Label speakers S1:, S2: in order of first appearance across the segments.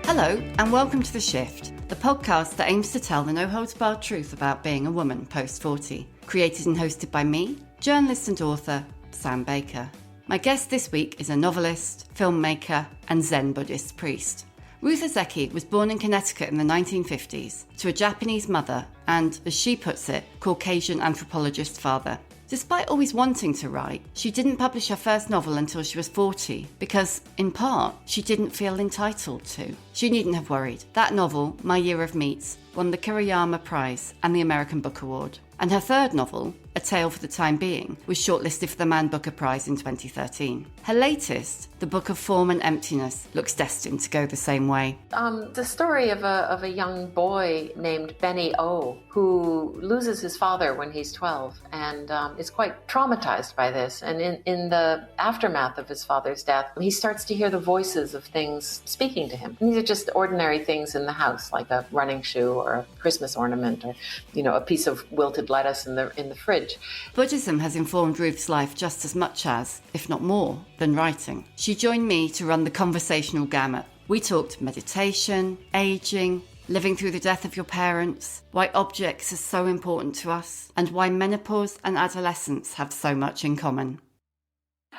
S1: Hello, and welcome to The Shift, the podcast that aims to tell the no-holds-barred truth about being a woman post-40. Created and hosted by me, journalist and author, Sam Baker. My guest this week is a novelist, filmmaker, and Zen Buddhist priest. Ruth Ozeki was born in Conneticut in the 1950s to a Japanese mother and, as she puts it, Caucasian anthropologist father. Despite always wanting to write, she didn't publish her first novel until she was 40 because, in part, she didn't feel entitled to. She needn't have worried. That novel, My Year of Meats, won the Kiriyama Prize and the American Book Award. And her third novel, A Tale for the Time Being, was shortlisted for the Man Booker Prize in 2013. Her latest, The Book of Form and Emptiness, looks destined to go the same way.
S2: The story of a young boy named Benny O, who loses his father when he's 12 and is quite traumatized by this. And in the aftermath of his father's death, he starts to hear the voices of things speaking to him. And these are just ordinary things in the house, like a running shoe or a Christmas ornament or, a piece of wilted lettuce in the fridge.
S1: Buddhism has informed Ruth's life just as much as, if not more, than writing. She joined me to run the conversational gamut. We talked meditation, aging, living through the death of your parents, why objects are so important to us, and why menopause and adolescence have so much in common.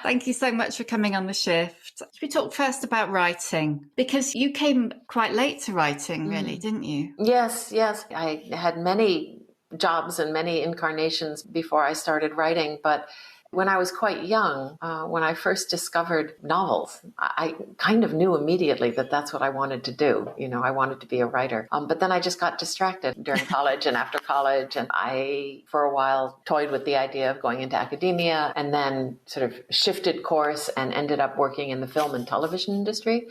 S1: Thank you so much for coming on The Shift. We talked first about writing, because you came quite late to writing, really, didn't you?
S2: Yes. I had many jobs and many incarnations before I started writing, but when I was quite young, when I first discovered novels, I kind of knew immediately that that's what I wanted to do. I wanted to be a writer. But then I just got distracted during college and after college. And I, for a while, toyed with the idea of going into academia and then sort of shifted course and ended up working in the film and television industry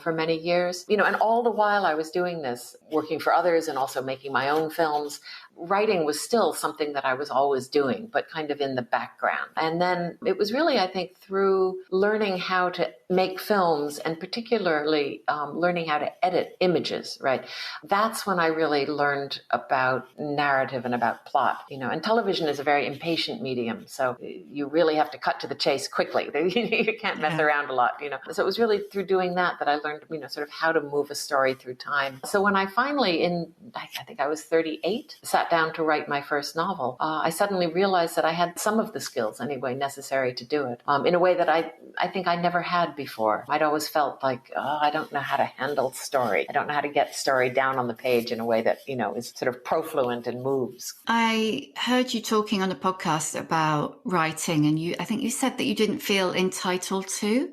S2: for many years. And all the while I was doing this, working for others and also making my own films, writing was still something that I was always doing, but kind of in the background. And then it was really, I think, through learning how to make films and particularly learning how to edit images, right? That's when I really learned about narrative and about plot, and television is a very impatient medium. So you really have to cut to the chase quickly. You can't mess around a lot, So it was really through doing that I learned, sort of how to move a story through time. So when I finally, I think I was 38, sat down to write my first novel, I suddenly realized that I had some of the skills anyway necessary to do it in a way that I think I never had before. I'd always felt like, I don't know how to handle story. I don't know how to get story down on the page in a way that, is sort of profluent and moves.
S1: I heard you talking on a podcast about writing, and I think you said that you didn't feel entitled to.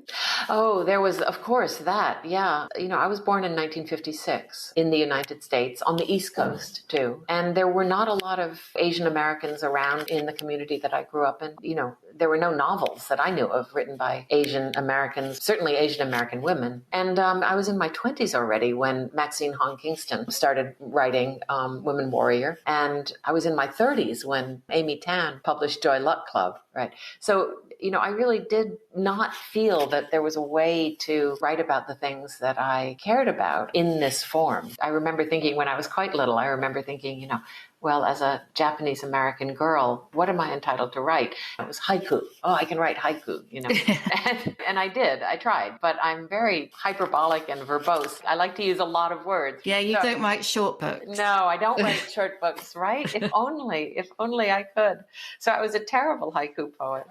S2: Oh, there was, of course, that. Yeah. I was born in 1956 in the United States, on the East Coast too. And there were not a lot of Asian Americans around in the community that I grew up in. There were no novels that I knew of written by Asian Americans, certainly Asian American women. And I was in my 20s already when Maxine Hong Kingston started writing Women Warrior. And I was in my 30s when Amy Tan published Joy Luck Club, right? So, I really did not feel that there was a way to write about the things that I cared about in this form. I remember thinking when I was quite little, well, as a Japanese American girl, what am I entitled to write? It was haiku. Oh, I can write haiku, and I did. I tried, but I'm very hyperbolic and verbose. I like to use a lot of words.
S1: Yeah, you don't write short books.
S2: No, I don't write short books, right? If only I could. So I was a terrible haiku poet.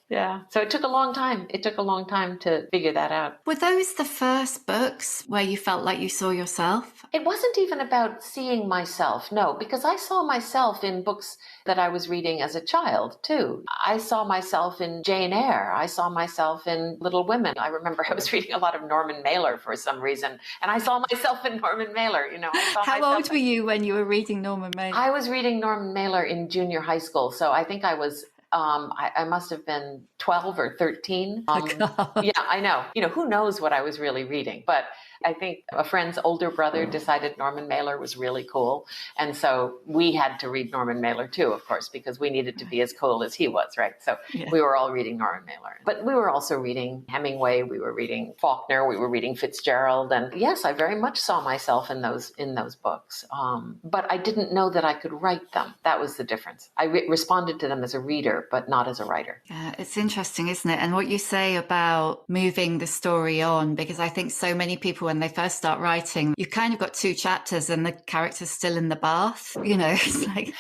S2: Yeah. So it took a long time. It took a long time to figure that out.
S1: Were those the first books where you felt like you saw yourself?
S2: It wasn't even about seeing myself, no, because I saw myself in books that I was reading as a child, too. I saw myself in Jane Eyre. I saw myself in Little Women. I remember I was reading a lot of Norman Mailer for some reason, and I saw myself in Norman Mailer.
S1: How old were you when you were reading Norman Mailer?
S2: I was reading Norman Mailer in junior high school, so I think I was I must have been 12 or 13. Yeah, I know. Who knows what I was really reading, but I think a friend's older brother decided Norman Mailer was really cool. And so we had to read Norman Mailer too, of course, because we needed to be as cool as he was, right? So we were all reading Norman Mailer. But we were also reading Hemingway, we were reading Faulkner, we were reading Fitzgerald. And yes, I very much saw myself in those books. But I didn't know that I could write them. That was the difference. I responded to them as a reader, reader, but not as a writer.
S1: Yeah, it's interesting, isn't it? And what you say about moving the story on, because I think so many people, when they first start writing, you've kind of got 2 chapters and the character's still in the bath, it's like...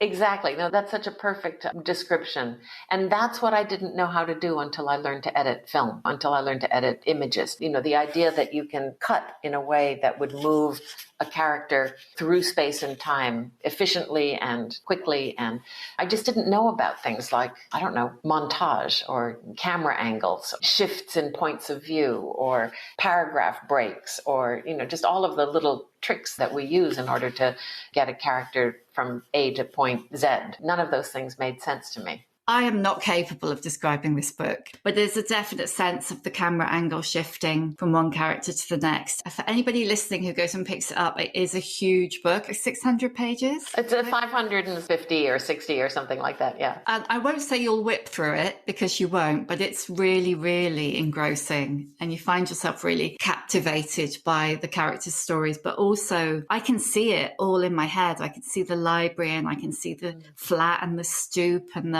S2: Exactly. No, that's such a perfect description. And that's what I didn't know how to do until I learned to edit film, until I learned to edit images. The idea that you can cut in a way that would move a character through space and time efficiently and quickly. And I just didn't know about things like, I don't know, montage or camera angles, shifts in points of view, or paragraph breaks, or, just all of the little tricks that we use in order to get a character from A to point Z. None of those things made sense to me.
S1: I am not capable of describing this book, but there's a definite sense of the camera angle shifting from one character to the next. For anybody listening who goes and picks it up, it is a huge book, 600 pages.
S2: It's a 550 or 60 or something like that, yeah.
S1: And I won't say you'll whip through it, because you won't, but it's really, really engrossing. And you find yourself really captivated by the characters' stories. But also, I can see it all in my head. I can see the library, and I can see the flat and the stoop and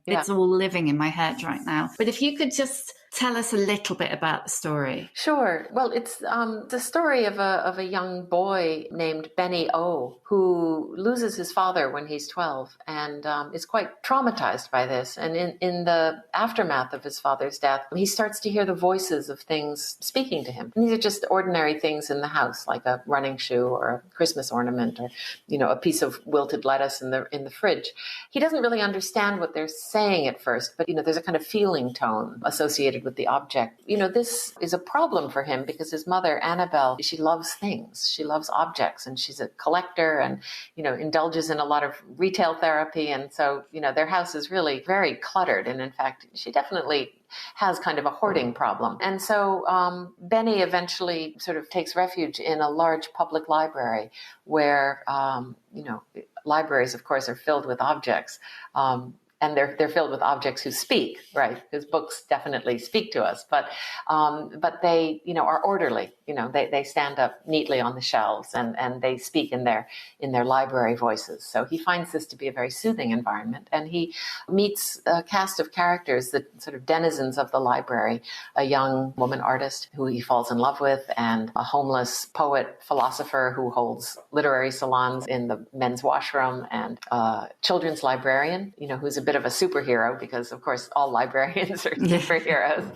S1: it's all living in my head right now. But if you could just tell us a little bit about the story.
S2: Sure. Well, it's the story of a young boy named Benny O, who loses his father when he's 12 and is quite traumatized by this. And in the aftermath of his father's death, he starts to hear the voices of things speaking to him. And these are just ordinary things in the house, like a running shoe or a Christmas ornament, or a piece of wilted lettuce in the fridge. He doesn't really understand what they're saying at first, but there's a kind of feeling tone associated with the object. This is a problem for him because his mother, Annabelle, she loves things. She loves objects, and she's a collector and, indulges in a lot of retail therapy. And so, their house is really very cluttered. And in fact, she definitely has kind of a hoarding problem. And so Benny eventually sort of takes refuge in a large public library where, libraries, of course, are filled with objects. And they're filled with objects who speak, right? Because books definitely speak to us, but they, are orderly. They stand up neatly on the shelves and they speak in their library voices. So he finds this to be a very soothing environment, and he meets a cast of characters, the sort of denizens of the library, a young woman artist who he falls in love with, and a homeless poet philosopher who holds literary salons in the men's washroom, and a children's librarian, who's a bit of a superhero, because of course all librarians are superheroes.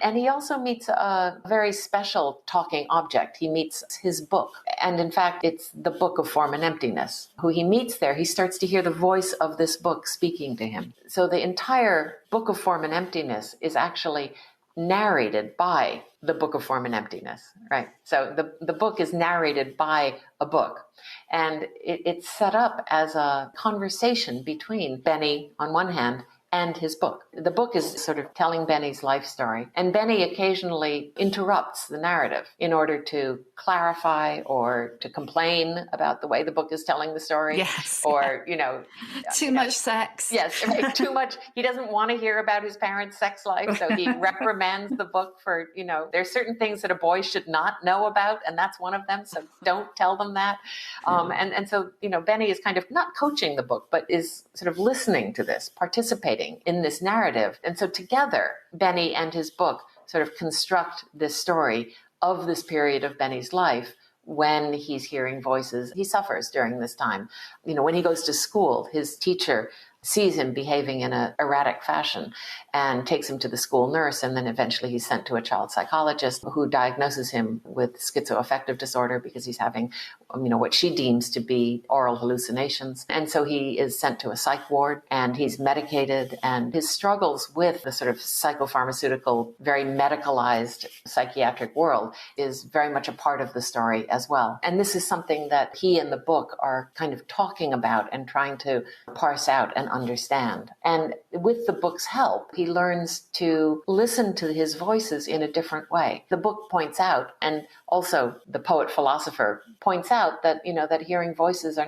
S2: And he also meets a very special talking object. He meets his book. And in fact, it's the Book of Form and Emptiness. Who he meets there, he starts to hear the voice of this book speaking to him. So the entire Book of Form and Emptiness is actually narrated by the Book of Form and Emptiness, right? So the book is narrated by a book. And it's set up as a conversation between Benny on one hand and his book. The book is sort of telling Benny's life story. And Benny occasionally interrupts the narrative in order to clarify or to complain about the way the book is telling the story.
S1: Yes.
S2: Or,
S1: too much sex.
S2: Yes, right, too much. He doesn't want to hear about his parents' sex life, so he reprimands the book for, there's certain things that a boy should not know about, and that's one of them, so don't tell them that. And so, Benny is kind of not coaching the book, but is sort of listening to this, participating in this narrative. And so together, Benny and his book sort of construct this story of this period of Benny's life when he's hearing voices. He suffers during this time. When he goes to school, his teacher sees him behaving in an erratic fashion and takes him to the school nurse. And then eventually he's sent to a child psychologist who diagnoses him with schizoaffective disorder because he's having, what she deems to be oral hallucinations. And so he is sent to a psych ward and he's medicated, and his struggles with the sort of psychopharmaceutical, very medicalized psychiatric world is very much a part of the story as well. And this is something that he and the book are kind of talking about and trying to parse out and understand. And with the book's help, he learns to listen to his voices in a different way. The book points out, and also the poet-philosopher points out that, that hearing voices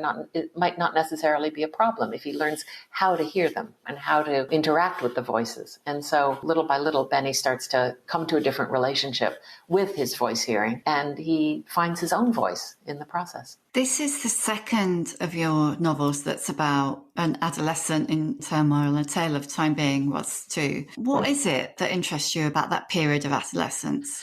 S2: might not necessarily be a problem if he learns how to hear them and how to interact with the voices. And so little by little, Benny starts to come to a different relationship with his voice hearing, and he finds his own voice in the process.
S1: This is the second of your novels that's about an adolescent in turmoil, A Tale of Time Being was too. What is it that interests you about that period of adolescence?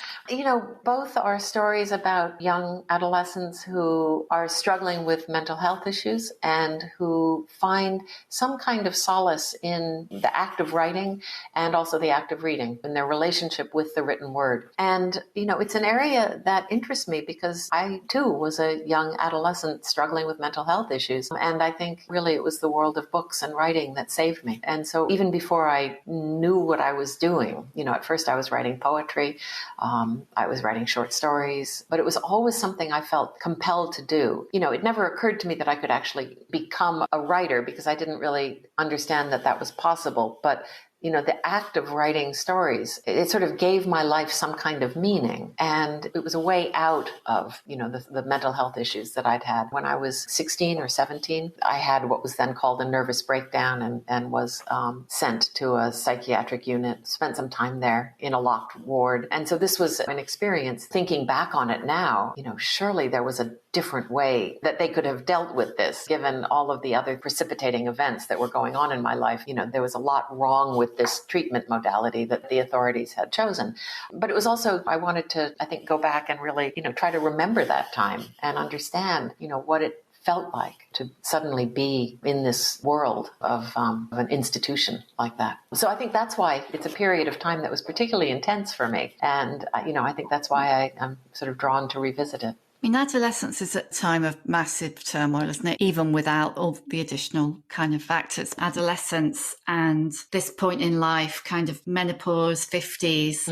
S2: Both are stories about young adolescents who are struggling with mental health issues and who find some kind of solace in the act of writing and also the act of reading, in their relationship with the written word. And, it's an area that interests me because I, too, was a young adolescent struggling with mental health issues. And I think really it was the world of books and writing that saved me. And so even before I knew what I was doing, at first I was writing poetry, I was writing short stories, but it was always something I felt compelled to do. It never occurred to me that I could actually become a writer because I didn't really understand that that was possible. But the act of writing stories, it sort of gave my life some kind of meaning. And it was a way out of, the mental health issues that I'd had. When I was 16 or 17, I had what was then called a nervous breakdown and was sent to a psychiatric unit, spent some time there in a locked ward. And so this was an experience. Thinking back on it now, surely there was a different way that they could have dealt with this, given all of the other precipitating events that were going on in my life. There was a lot wrong with this treatment modality that the authorities had chosen. But it was also, I wanted to, I think, go back and really, try to remember that time and understand, what it felt like to suddenly be in this world of an institution like that. So I think that's why it's a period of time that was particularly intense for me. And, I think that's why I'm sort of drawn to revisit it.
S1: Adolescence is a time of massive turmoil, isn't it? Even without all the additional kind of factors. Adolescence and this point in life, kind of menopause, 50s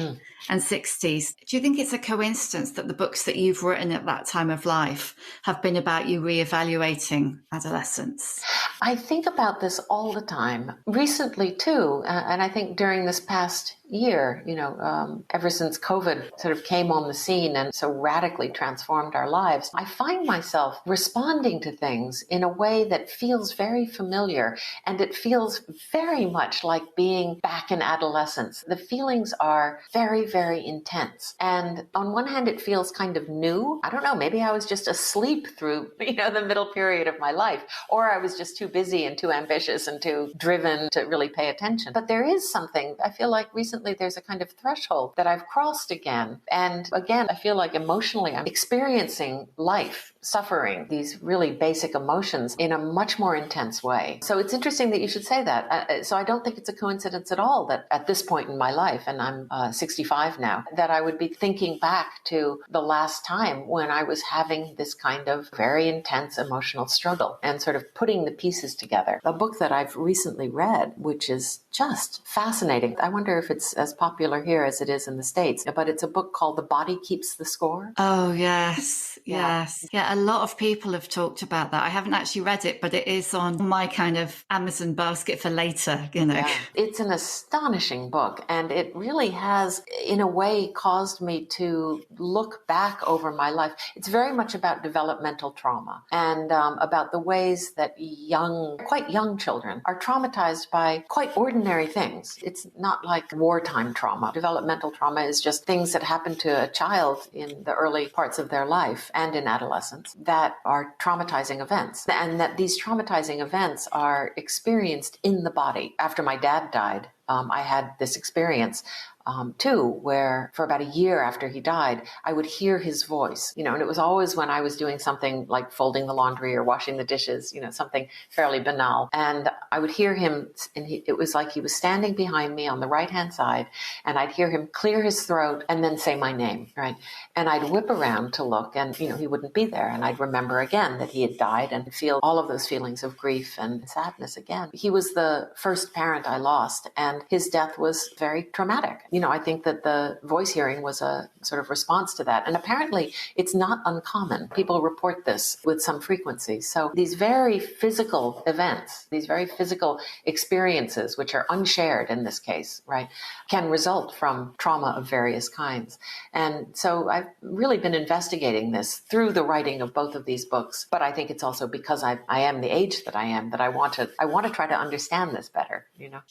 S1: and 60s. Do you think it's a coincidence that the books that you've written at that time of life have been about you reevaluating adolescence?
S2: I think about this all the time. Recently, too, and I think during this past year, ever since COVID sort of came on the scene and so radically transformed our lives, I find myself responding to things in a way that feels very familiar, and it feels very much like being back in adolescence. The feelings are very, very intense. And on one hand, it feels kind of new. I don't know, maybe I was just asleep through, the middle period of my life, or I was just too busy and too ambitious and too driven to really pay attention. But there is something, I feel like recently there's a kind of threshold that I've crossed again. And again, I feel like emotionally I'm experiencing life, suffering, these really basic emotions in a much more intense way. So it's interesting that you should say that. So I don't think it's a coincidence at all that at this point in my life, and I'm 65 now, that I would be thinking back to the last time when I was having this kind of very intense emotional struggle and sort of putting the pieces together. A book that I've recently read, which is just fascinating. I wonder if it's as popular here as it is in the States, but it's a book called The Body Keeps the Score.
S1: Oh, yes. Yes. Yeah, a lot of people have talked about that. I haven't actually read it, but it is on my kind of Amazon basket for later, Yeah.
S2: It's an astonishing book, and it really has, in a way, caused me to look back over my life. It's very much about developmental trauma and about the ways that quite young children are traumatized by quite ordinary things. It's not like wartime trauma. Developmental trauma is just things that happen to a child in the early parts of their life and in adolescence that are traumatizing events, and that these traumatizing events are experienced in the body. After my dad died, I had this experience too, where for about a year after he died, I would hear his voice, and it was always when I was doing something like folding the laundry or washing the dishes, something fairly banal. And I would hear him, and it was like he was standing behind me on the right-hand side, and I'd hear him clear his throat and then say my name, right? And I'd whip around to look, and, he wouldn't be there. And I'd remember again that he had died and feel all of those feelings of grief and sadness again. He was the first parent I lost, and his death was very traumatic. I think that the voice hearing was a sort of response to that. And apparently it's not uncommon. People report this with some frequency. So these very physical events, these very physical experiences, which are unshared in this case, right, can result from trauma of various kinds. And so I've really been investigating this through the writing of both of these books. But I think it's also because I am the age that I am, that I want to try to understand this better,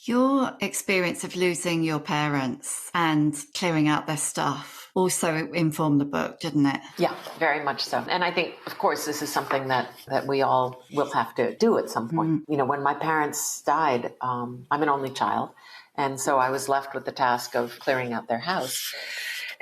S1: Your experience of losing your parents and clearing out their stuff also informed the book, didn't it?
S2: Yeah, very much so. And I think, of course, this is something that we all will have to do at some point. You know, when my parents died, I'm an only child. And so I was left with the task of clearing out their house.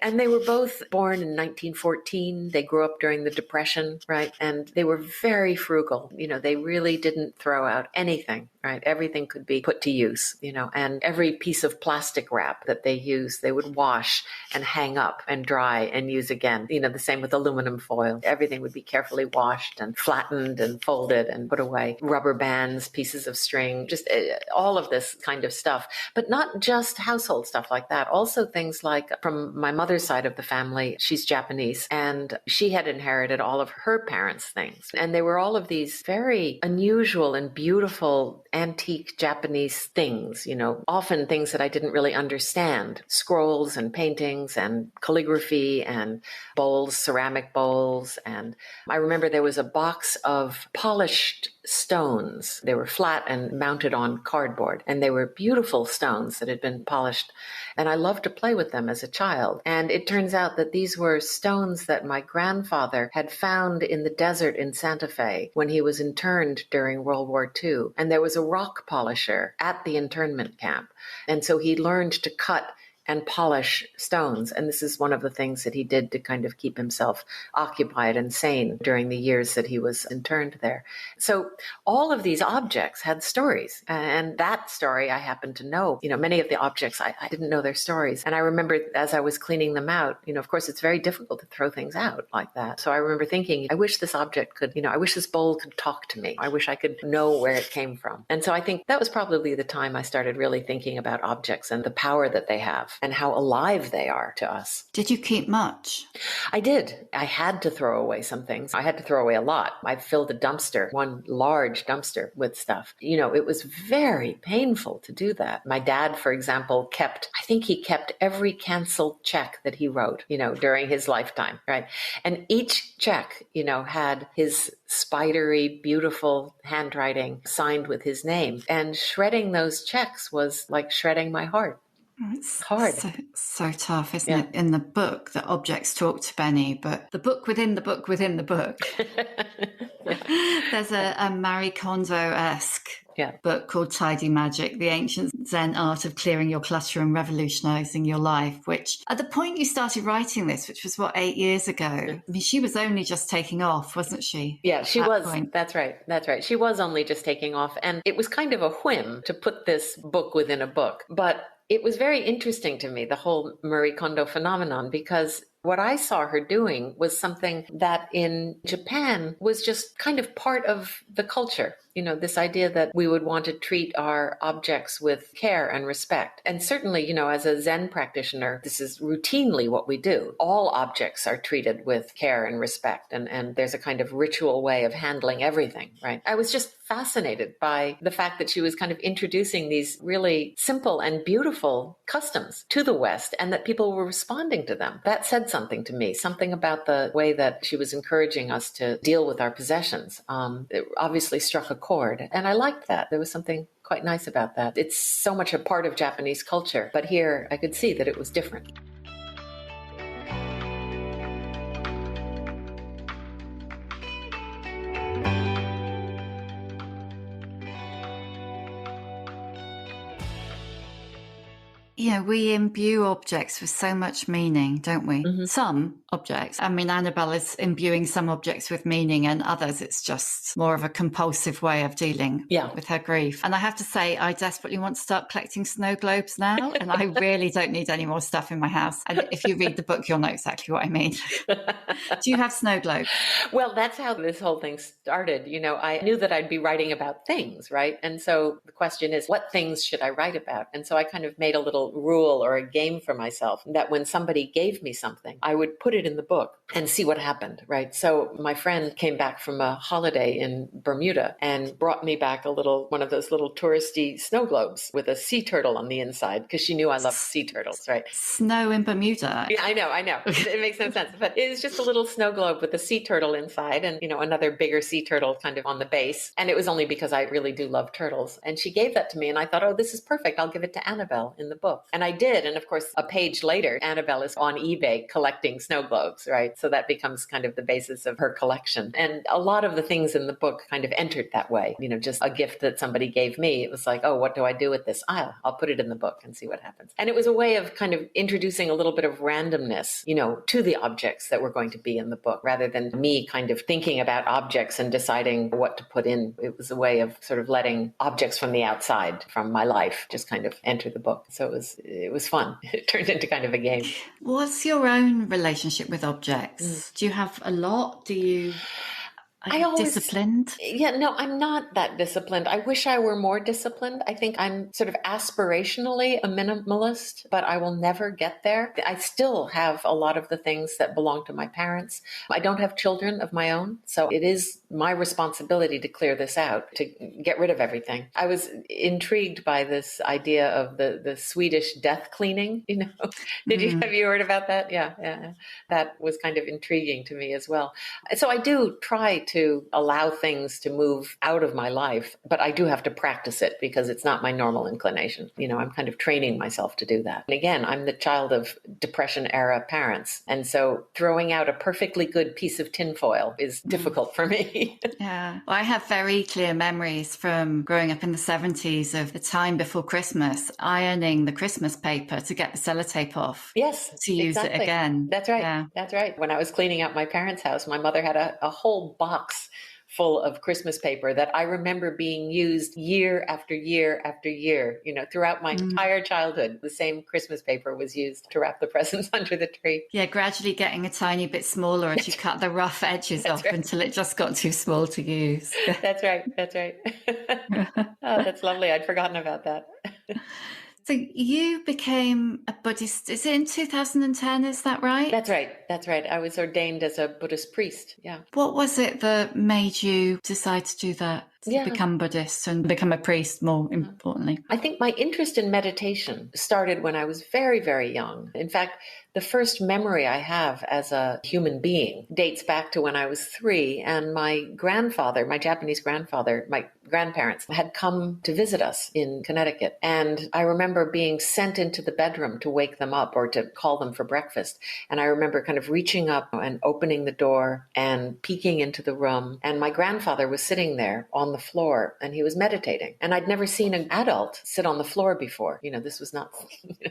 S2: And they were both born in 1914. They grew up during the Depression, right? And they were very frugal. You know, they really didn't throw out anything, right? Everything could be put to use, you know, and every piece of plastic wrap that they used, they would wash and hang up and dry and use again. You know, the same with aluminum foil. Everything would be carefully washed and flattened and folded and put away. Rubber bands, pieces of string, just all of this kind of stuff. But not just household stuff like that. Also things like from my mother's side of the family, she's Japanese, and she had inherited all of her parents' things. And they were all of these very unusual and beautiful antique Japanese things, you know, often things that I didn't really understand. Scrolls and paintings and calligraphy and bowls, ceramic bowls. And I remember there was a box of polished stones. They were flat and mounted on cardboard, and they were beautiful stones that had been polished. And I loved to play with them as a child. And it turns out that these were stones that my grandfather had found in the desert in Santa Fe when he was interned during World War II. And there was a rock polisher at the internment camp. And so he learned to cut and polish stones. And this is one of the things that he did to kind of keep himself occupied and sane during the years that he was interned there. So all of these objects had stories. And that story I happened to know. You know, many of the objects, I didn't know their stories. And I remember as I was cleaning them out, you know, of course, it's very difficult to throw things out like that. So I remember thinking, I wish this object could, you know, I wish this bowl could talk to me. I wish I could know where it came from. And so I think that was probably the time I started really thinking about objects and the power that they have and how alive they are to us.
S1: Did you keep much?
S2: I did. I had to throw away some things. I had to throw away a lot. I filled a dumpster, one large dumpster with stuff. You know, it was very painful to do that. My dad, for example, I think he kept every canceled check that he wrote, you know, during his lifetime, right? And each check, you know, had his spidery, beautiful handwriting signed with his name. And shredding those checks was like shredding my heart.
S1: It's
S2: hard.
S1: So tough, isn't it? In the book, the objects talk to Benny, but the book within the book within the book. There's a Marie Kondo-esque book called Tidy Magic, the ancient Zen art of clearing your clutter and revolutionizing your life, which at the point you started writing this, which was 8 years ago, I mean, she was only just taking off, wasn't she?
S2: Yeah, she was. That's right. She was only just taking off. And it was kind of a whim to put this book within a book. But it was very interesting to me, the whole Marie Kondo phenomenon, because what I saw her doing was something that in Japan was just kind of part of the culture. You know, this idea that we would want to treat our objects with care and respect. And certainly, you know, as a Zen practitioner, this is routinely what we do. All objects are treated with care and respect. And there's a kind of ritual way of handling everything, right? I was just fascinated by the fact that she was kind of introducing these really simple and beautiful customs to the West and that people were responding to them. That said something to me, something about the way that she was encouraging us to deal with our possessions. It obviously struck a chord. And I liked that. There was something quite nice about that. It's so much a part of Japanese culture, but here I could see that it was different.
S1: You know, we imbue objects with so much meaning, don't we?
S2: Mm-hmm.
S1: Some objects. I mean, Annabelle is imbuing some objects with meaning and others it's just more of a compulsive way of dealing with her grief. And I have to say, I desperately want to start collecting snow globes now, and I really don't need any more stuff in my house. And if you read the book, you'll know exactly what I mean. Do you have snow globes?
S2: Well, that's how this whole thing started. You know, I knew that I'd be writing about things, right? And so the question is, what things should I write about? And so I kind of made a little little rule or a game for myself that when somebody gave me something, I would put it in the book and see what happened, right? So my friend came back from a holiday in Bermuda and brought me back one of those little touristy snow globes with a sea turtle on the inside because she knew I loved sea turtles, right?
S1: Snow in Bermuda.
S2: Yeah, I know. It makes no sense. But it was just a little snow globe with a sea turtle inside and, another bigger sea turtle kind of on the base. And it was only because I really do love turtles. And she gave that to me and I thought, oh, this is perfect. I'll give it to Annabelle in the book. And I did. And of course, a page later, Annabelle is on eBay collecting snow globes, right? So that becomes kind of the basis of her collection. And a lot of the things in the book kind of entered that way, just a gift that somebody gave me. It was like, oh, what do I do with this? I'll put it in the book and see what happens. And it was a way of kind of introducing a little bit of randomness, to the objects that were going to be in the book, rather than me kind of thinking about objects and deciding what to put in. It was a way of sort of letting objects from the outside, from my life, just kind of enter the book. So it was fun. It turned into kind of a game.
S1: What's your own relationship with objects? Do you have a lot? Are you disciplined?
S2: Yeah, no, I'm not that disciplined. I wish I were more disciplined. I think I'm sort of aspirationally a minimalist, but I will never get there. I still have a lot of the things that belong to my parents. I don't have children of my own, so it is my responsibility to clear this out, to get rid of everything. I was intrigued by this idea of the Swedish death cleaning, Have you heard about that? Yeah. That was kind of intriguing to me as well. So I do try to allow things to move out of my life, but I do have to practice it because it's not my normal inclination. I'm kind of training myself to do that. And again, I'm the child of Depression era parents. And so throwing out a perfectly good piece of tinfoil is difficult for me.
S1: Yeah. Well, I have very clear memories from growing up in the 70s of the time before Christmas, ironing the Christmas paper to get the sellotape off.
S2: Yes.
S1: To use it again.
S2: That's right.
S1: Yeah.
S2: That's right. When I was cleaning out my parents' house, my mother had a whole box full of Christmas paper that I remember being used year after year after year. Throughout my entire childhood, the same Christmas paper was used to wrap the presents under the tree.
S1: Yeah, gradually getting a tiny bit smaller as you cut the rough edges off until it just got too small to use.
S2: That's right. Oh, that's lovely. I'd forgotten about that.
S1: So you became a Buddhist, is it in 2010, is that right?
S2: That's right. I was ordained as a Buddhist priest, yeah.
S1: What was it that made you decide to do that, to become Buddhist and become a priest, more importantly?
S2: I think my interest in meditation started when I was very, very young. In fact, the first memory I have as a human being dates back to when I was 3, and my grandfather, my Japanese grandfather, my grandparents had come to visit us in Conneticut. And I remember being sent into the bedroom to wake them up or to call them for breakfast. And I remember kind of reaching up and opening the door and peeking into the room. And my grandfather was sitting there on the floor and he was meditating. And I'd never seen an adult sit on the floor before. This was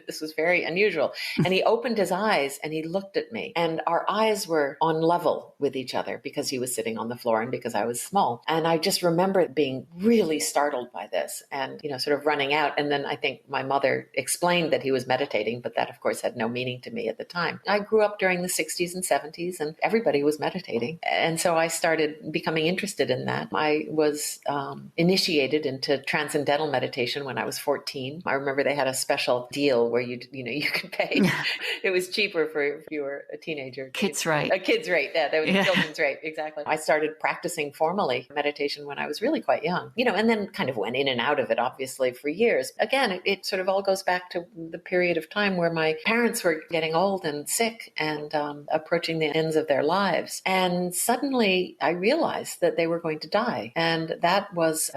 S2: this was very unusual. And he opened his eyes and he looked at me, and our eyes were on level with each other because he was sitting on the floor and because I was small. And I just remember being really startled by this and, sort of running out. And then I think my mother explained that he was meditating, but that of course had no meaning to me at the time. I grew up during the 60s and 70s and everybody was meditating. And so I started becoming interested in that. I was initiated into transcendental meditation when I was 14. I remember they had a special deal where you could pay. It was cheaper if you were a teenager.
S1: Kids rate.
S2: A kids rate. Yeah, that was a children's rate. Exactly. I started practicing formally meditation when I was really quite young, and then kind of went in and out of it, obviously, for years. Again, it sort of all goes back to the period of time where my parents were getting old and sick and approaching the ends of their lives. And suddenly I realized that they were going to die. And that was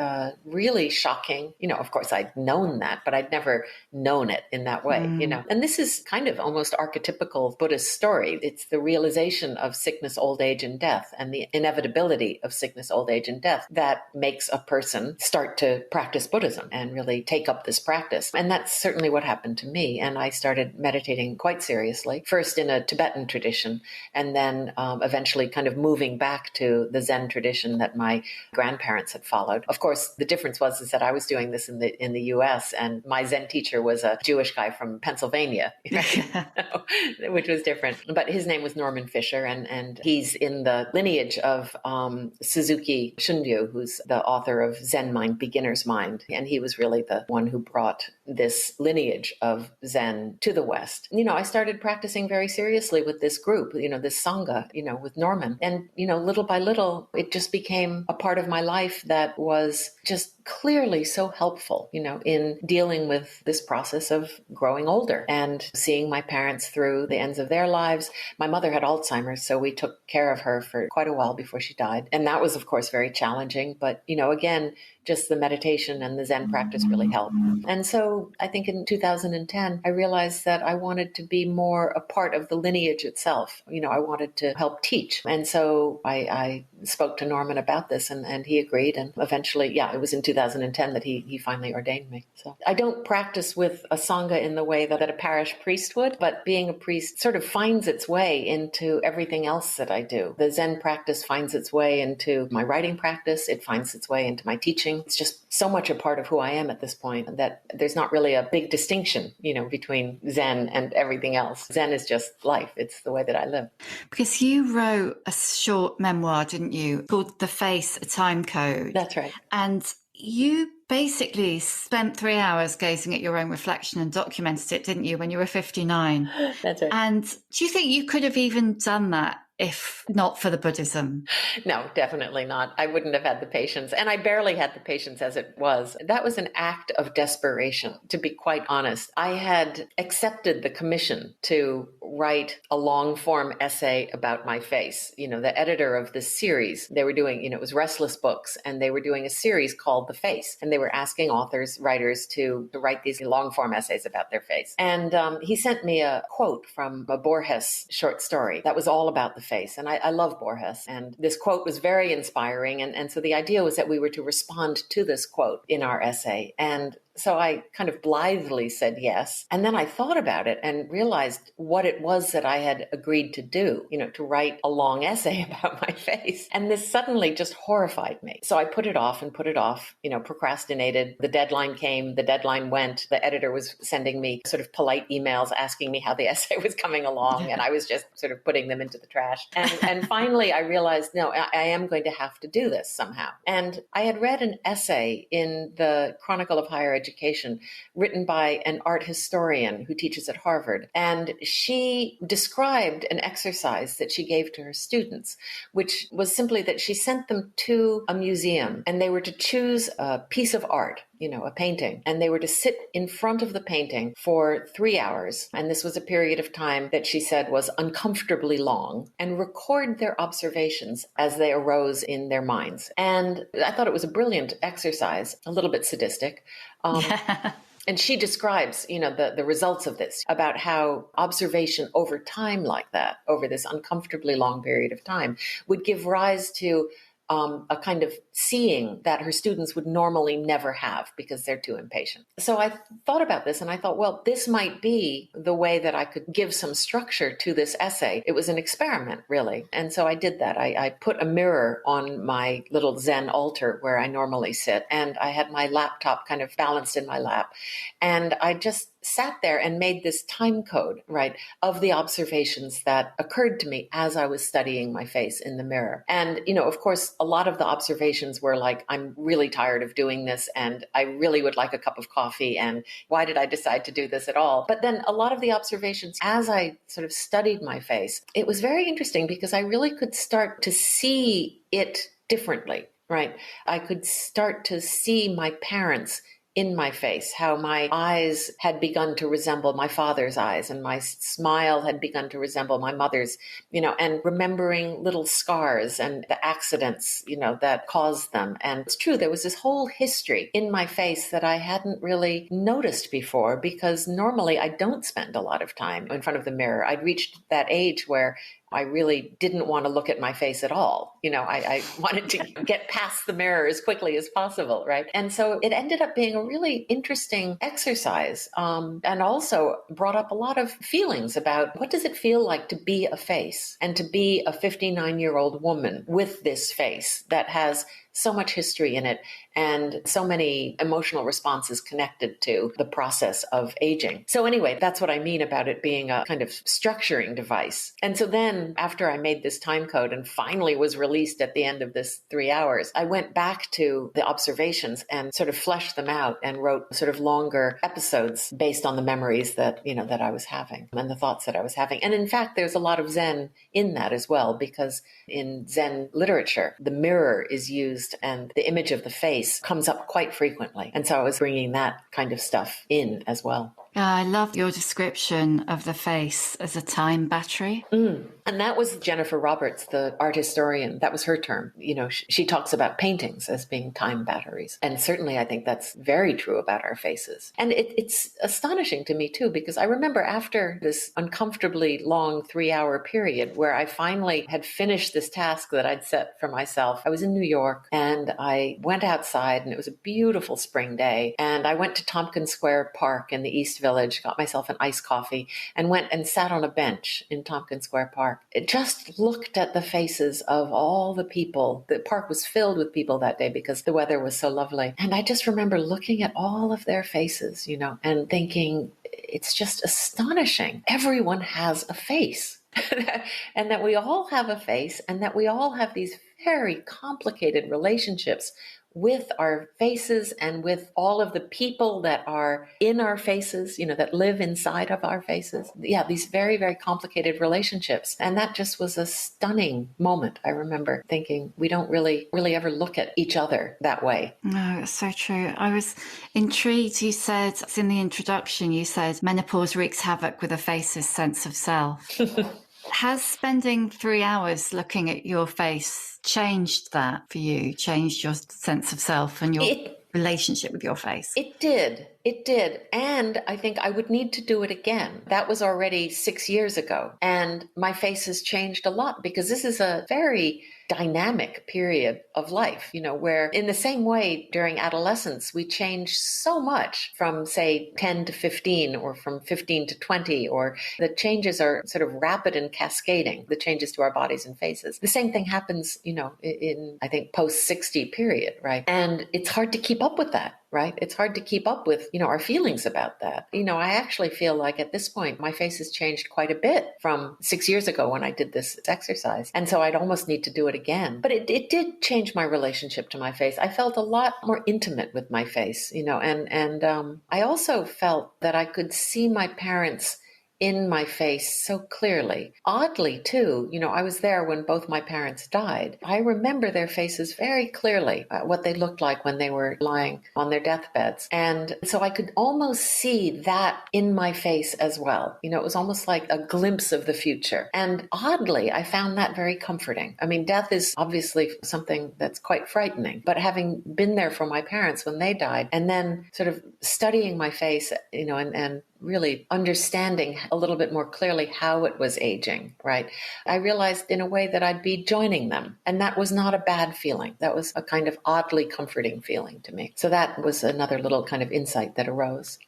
S2: really shocking. Of course, I'd known that, but I'd never known it in that way, And this is kind of almost archetypical Buddhist story. It's the realization of sickness, old age, and death, and the inevitability of sickness, old age, and death that makes a person start to practice Buddhism and really take up this practice. And that's certainly what happened to me. And I started meditating quite seriously, first in a Tibetan tradition, and then eventually kind of moving back to the Zen tradition that my grandparents had followed. Of course, the difference was that I was doing this in the U.S., and my Zen teacher was a Jewish guy from Pennsylvania, which was different. But his name was Norman Fisher, and he's in the lineage of Suzuki Shunryu, who's the author author of Zen Mind, Beginner's Mind. And he was really the one who brought this lineage of Zen to the West. I started practicing very seriously with this group, this Sangha, with Norman. And, little by little, it just became a part of my life that was just clearly so helpful, in dealing with this process of growing older and seeing my parents through the ends of their lives. My mother had Alzheimer's, so we took care of her for quite a while before she died. And that was, of course, very challenging. But, again, just the meditation and the Zen practice really helped. And so I think in 2010, I realized that I wanted to be more a part of the lineage itself. I wanted to help teach. And so I spoke to Norman about this and he agreed. And eventually, it was in 2010 that he finally ordained me. So I don't practice with a Sangha in the way that a parish priest would, but being a priest sort of finds its way into everything else that I do. The Zen practice finds its way into my writing practice. It finds its way into my teaching. It's just so much a part of who I am at this point that there's not really a big distinction, between Zen and everything else. Zen is just life. It's the way that I live.
S1: Because you wrote a short memoir, didn't you, called The Face, A Time Code?
S2: That's right.
S1: And you basically spent 3 hours gazing at your own reflection and documented it, didn't you, when you were 59?
S2: That's right.
S1: And do you think you could have even done that if not for the Buddhism?
S2: No, definitely not. I wouldn't have had the patience. And I barely had the patience as it was. That was an act of desperation, to be quite honest. I had accepted the commission to write a long form essay about my face. The editor of this series, they were doing, it was Restless Books, and they were doing a series called The Face. And they were asking writers to write these long form essays about their face. And he sent me a quote from a Borges short story that was all about the face. And I love Borges. And this quote was very inspiring. And so the idea was that we were to respond to this quote in our essay. And so I kind of blithely said yes. And then I thought about it and realized what it was that I had agreed to do, to write a long essay about my face. And this suddenly just horrified me. So I put it off, procrastinated. The deadline came, the deadline went. The editor was sending me sort of polite emails asking me how the essay was coming along. And I was just sort of putting them into the trash. And finally, I realized, no, I am going to have to do this somehow. And I had read an essay in the Chronicle of Higher Education written by an art historian who teaches at Harvard. And she described an exercise that she gave to her students, which was simply that she sent them to a museum and they were to choose a piece of art, a painting, and they were to sit in front of the painting for 3 hours. And this was a period of time that she said was uncomfortably long, and record their observations as they arose in their minds. And I thought it was a brilliant exercise, a little bit sadistic. And she describes, the results of this, about how observation over time like that, over this uncomfortably long period of time, would give rise to a kind of seeing that her students would normally never have because they're too impatient. So I thought about this and I thought, well, this might be the way that I could give some structure to this essay. It was an experiment, really. And so I did that. I put a mirror on my little Zen altar where I normally sit, and I had my laptop kind of balanced in my lap. And I just sat there and made this time code, right, of the observations that occurred to me as I was studying my face in the mirror. And, of course, a lot of the observations were like, I'm really tired of doing this and I really would like a cup of coffee. And why did I decide to do this at all? But then a lot of the observations, as I sort of studied my face, it was very interesting because I really could start to see it differently, right? I could start to see my parents in my face, how my eyes had begun to resemble my father's eyes and my smile had begun to resemble my mother's, and remembering little scars and the accidents, that caused them. And it's true, there was this whole history in my face that I hadn't really noticed before because normally I don't spend a lot of time in front of the mirror. I'd reached that age where I really didn't want to look at my face at all. I wanted to get past the mirror as quickly as possible, right? And so it ended up being a really interesting exercise, and also brought up a lot of feelings about what does it feel like to be a face and to be a 59-year-old woman with this face that has so much history in it and so many emotional responses connected to the process of aging. So anyway, that's what I mean about it being a kind of structuring device. And so then after I made this time code and finally was released at the end of this 3 hours, I went back to the observations and sort of fleshed them out and wrote sort of longer episodes based on the memories that, that I was having and the thoughts that I was having. And in fact, there's a lot of Zen in that as well, because in Zen literature, the mirror is used and the image of the face comes up quite frequently. And so I was bringing that kind of stuff in as well.
S1: I love your description of the face as a time battery.
S2: And that was Jennifer Roberts, the art historian. That was her term. She talks about paintings as being time batteries. And certainly I think that's very true about our faces. And it's astonishing to me too, because I remember after this uncomfortably long 3-hour period where I finally had finished this task that I'd set for myself, I was in New York and I went outside and it was a beautiful spring day. And I went to Tompkins Square Park in the East Village, got myself an iced coffee and went and sat on a bench in Tompkins Square Park. It just looked at the faces of all the people. The park was filled with people that day because the weather was so lovely. And I just remember looking at all of their faces, and thinking, it's just astonishing. Everyone has a face. And that we all have a face and that we all have these very complicated relationships with our faces and with all of the people that are in our faces, that live inside of our faces. Yeah, these very, very complicated relationships. And that just was a stunning moment. I remember thinking we don't really ever look at each other that way.
S1: No, it's so true. I was intrigued. You said, in the introduction, you said menopause wreaks havoc with a face's sense of self. Has spending 3 hours looking at your face changed that for you, changed your sense of self and your relationship with your face?
S2: It did. And I think I would need to do it again. That was already 6 years ago. And my face has changed a lot because this is a very dynamic period of life, where in the same way during adolescence, we change so much from, say, 10 to 15 or from 15 to 20, or the changes are sort of rapid and cascading, the changes to our bodies and faces. The same thing happens, in, I think, post-60 period, right? And it's hard to keep up with that. Right? It's hard to keep up with, our feelings about that. I actually feel like at this point, my face has changed quite a bit from 6 years ago when I did this exercise. And so I'd almost need to do it again. But it did change my relationship to my face. I felt a lot more intimate with my face, and I also felt that I could see my parents in my face so clearly. Oddly, too, I was there when both my parents died. I remember their faces very clearly, what they looked like when they were lying on their deathbeds. And so I could almost see that in my face as well. It was almost like a glimpse of the future. And oddly, I found that very comforting. I mean, death is obviously something that's quite frightening, but having been there for my parents when they died, and then sort of studying my face, and really understanding a little bit more clearly how it was aging, right? I realized in a way that I'd be joining them. And that was not a bad feeling. That was a kind of oddly comforting feeling to me. So that was another little kind of insight that arose.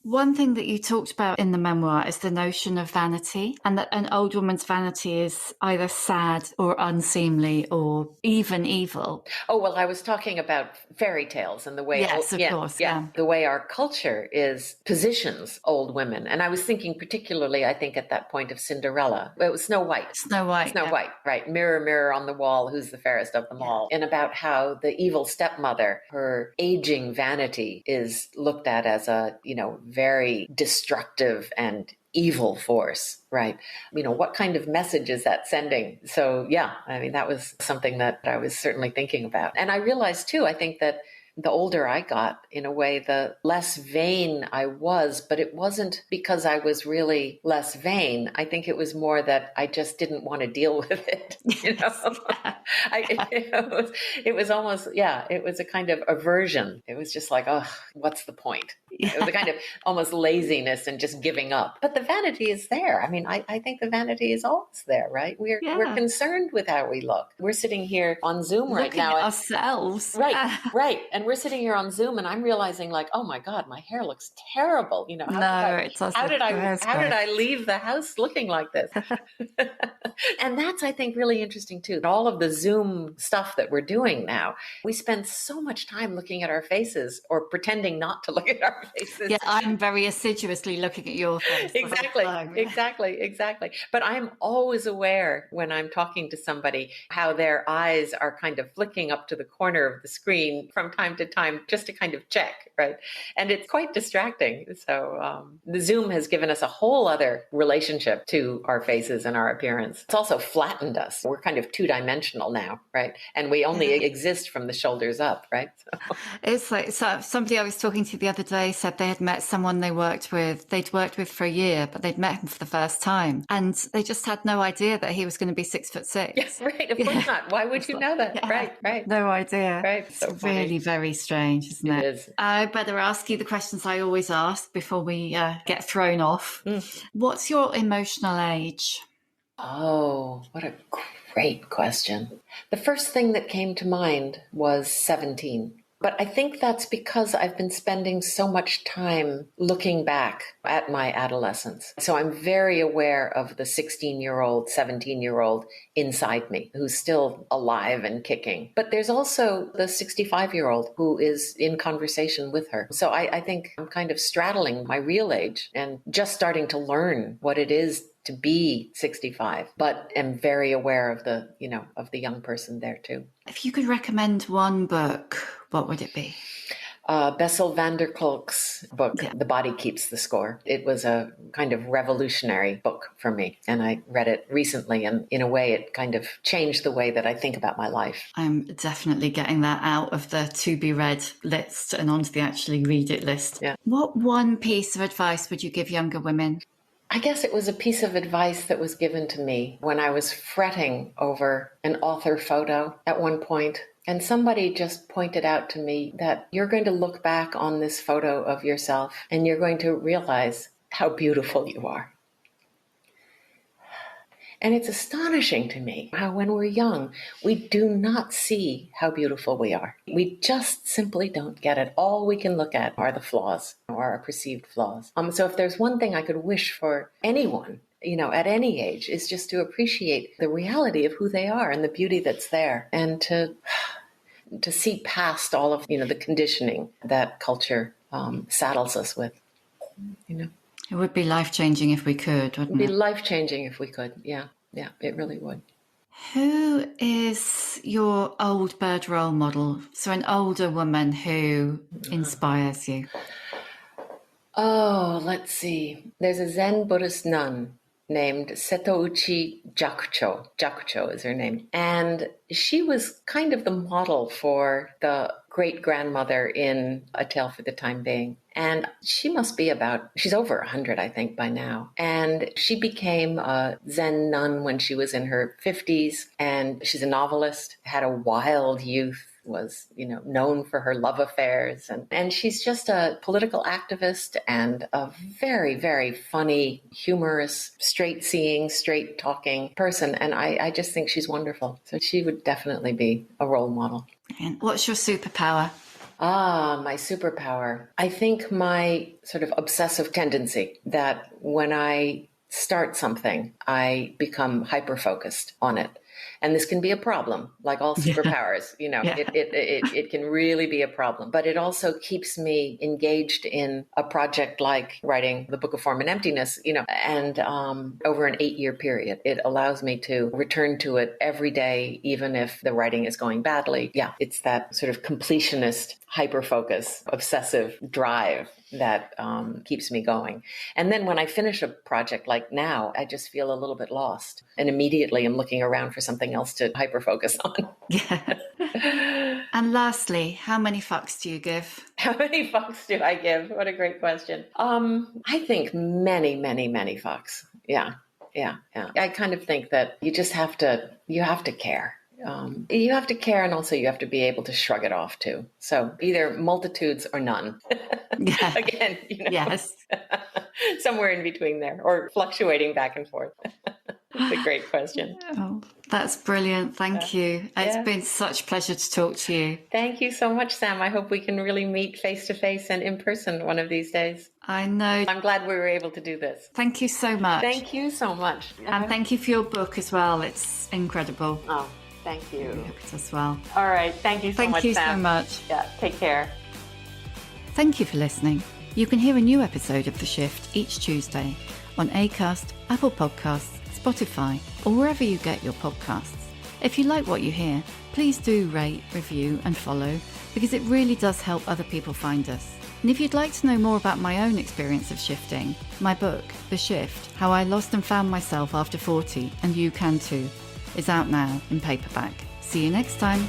S1: One thing that you talked about in the memoir is the notion of vanity, and that an old woman's vanity is either sad or unseemly or even evil.
S2: Oh, well, I was talking about fairy tales and the way...
S1: Yes, of course.
S2: The way our culture positions old women. And I was thinking particularly, I think, at that point of Cinderella. It was Snow White.
S1: Snow White,
S2: right. Mirror, mirror on the wall, who's the fairest of them all. And about how the evil stepmother, her aging vanity is looked at as a, very destructive and evil force, right? What kind of message is that sending? So yeah, that was something that I was certainly thinking about. And I realized too, I think that the older I got, in a way, the less vain I was, but it wasn't because I was really less vain. I think it was more that I just didn't want to deal with it. It was almost, it was a kind of aversion. It was just like, oh, what's the point? It was a kind of almost laziness and just giving up. But the vanity is there. I think the vanity is always there, right? We're concerned with how we look. We're sitting here on Zoom right now.
S1: Looking at ourselves.
S2: Right. And we're sitting here on Zoom and I'm realizing like, oh my God, my hair looks terrible. You know,
S1: It doesn't.
S2: how did I leave the house looking like this? And that's, I think, really interesting too. All of the Zoom stuff that we're doing now, we spend so much time looking at our faces or pretending not to look at our faces.
S1: Yeah, I'm very assiduously looking at your face.
S2: Exactly. But I'm always aware when I'm talking to somebody how their eyes are kind of flicking up to the corner of the screen from time to time, just to kind of check, right? And it's quite distracting. So the Zoom has given us a whole other relationship to our faces and our appearance. It's also flattened us. We're kind of two-dimensional now, right? And we only exist from the shoulders up, right? So.
S1: It's like, so somebody I was talking to the other day said they had met someone they'd worked with for a year, but they'd met him for the first time. And they just had no idea that he was going to be 6'6".
S2: Yes, right. Of course not. Why would you know that? Yeah. Right.
S1: No idea.
S2: Right.
S1: It's so really very strange, isn't it?
S2: It is.
S1: I better ask you the questions I always ask before we get thrown off. What's your emotional age?
S2: Oh, what a great question. The first thing that came to mind was 17. But I think that's because I've been spending so much time looking back at my adolescence. So I'm very aware of the 16-year-old, 17-year-old inside me who's still alive and kicking. But there's also the 65-year-old who is in conversation with her. So I think I'm kind of straddling my real age and just starting to learn what it is to be 65, but am very aware of the young person there too.
S1: If you could recommend one book, what would it be?
S2: Bessel van der Kolk's book, The Body Keeps the Score. It was a kind of revolutionary book for me, and I read it recently, and in a way it kind of changed the way that I think about my life.
S1: I'm definitely getting that out of the to-be-read list and onto the actually read it list.
S2: Yeah.
S1: What one piece of advice would you give younger women?
S2: I guess it was a piece of advice that was given to me when I was fretting over an author photo at one point. And somebody just pointed out to me that you're going to look back on this photo of yourself and you're going to realize how beautiful you are. And it's astonishing to me how when we're young, we do not see how beautiful we are. We just simply don't get it. All we can look at are the flaws or our perceived flaws. So if there's one thing I could wish for anyone, at any age, is just to appreciate the reality of who they are and the beauty that's there, and to see past all of, the conditioning that culture saddles us with,
S1: It would be life-changing if we could, wouldn't it?
S2: It'd be life-changing if we could. Yeah, it really would.
S1: Who is your old bird role model? So an older woman who inspires you.
S2: Oh, let's see. There's a Zen Buddhist nun named Setouchi Jakucho. Jakucho is her name. And she was kind of the model for the great-grandmother in A Tale for the Time Being. And she must be she's over 100, I think, by now. And she became a Zen nun when she was in her 50s. And she's a novelist, had a wild youth, was, known for her love affairs. And she's just a political activist and a very, very funny, humorous, straight-seeing, straight-talking person. And I just think she's wonderful. So she would definitely be a role model.
S1: And what's your superpower?
S2: My superpower. I think my sort of obsessive tendency that when I start something, I become hyper-focused on it. And this can be a problem, like all superpowers, it can really be a problem. But it also keeps me engaged in a project like writing the Book of Form and Emptiness, and over an 8-year period. It allows me to return to it every day, even if the writing is going badly. Yeah, it's that sort of completionist, hyper-focus, obsessive drive that keeps me going. And then when I finish a project like now, I just feel a little bit lost. And immediately I'm looking around for something else to hyper-focus on.
S1: Yeah. And lastly, how many fucks do you give?
S2: How many fucks do I give? What a great question. I think many, many, many fucks. Yeah. I kind of think that you have to care. You have to care, and also you have to be able to shrug it off too. So either multitudes or none.
S1: Yeah.
S2: Again,
S1: Yes.
S2: Somewhere in between there, or fluctuating back and forth. It's a great question.
S1: Oh, That's brilliant. Thank you. It's been such a pleasure to talk to you.
S2: Thank you so much, Sam. I hope we can really meet face to face and in person one of these days.
S1: I know.
S2: I'm glad we were able to do this.
S1: Thank you so much.
S2: Thank you so much.
S1: And thank you for your book as well. It's incredible.
S2: Oh, thank you.
S1: I hope it as well.
S2: All right. Thank you so much,
S1: Thank you
S2: Sam.
S1: so much.
S2: Yeah, take care.
S1: Thank you for listening. You can hear a new episode of The Shift each Tuesday on Acast, Apple Podcasts, Spotify, or wherever you get your podcasts. If you like what you hear, please do rate, review and follow, because it really does help other people find us. And if you'd like to know more about my own experience of shifting, my book, The Shift, How I Lost and Found Myself After 40, and You Can Too, is out now in paperback. See you next time.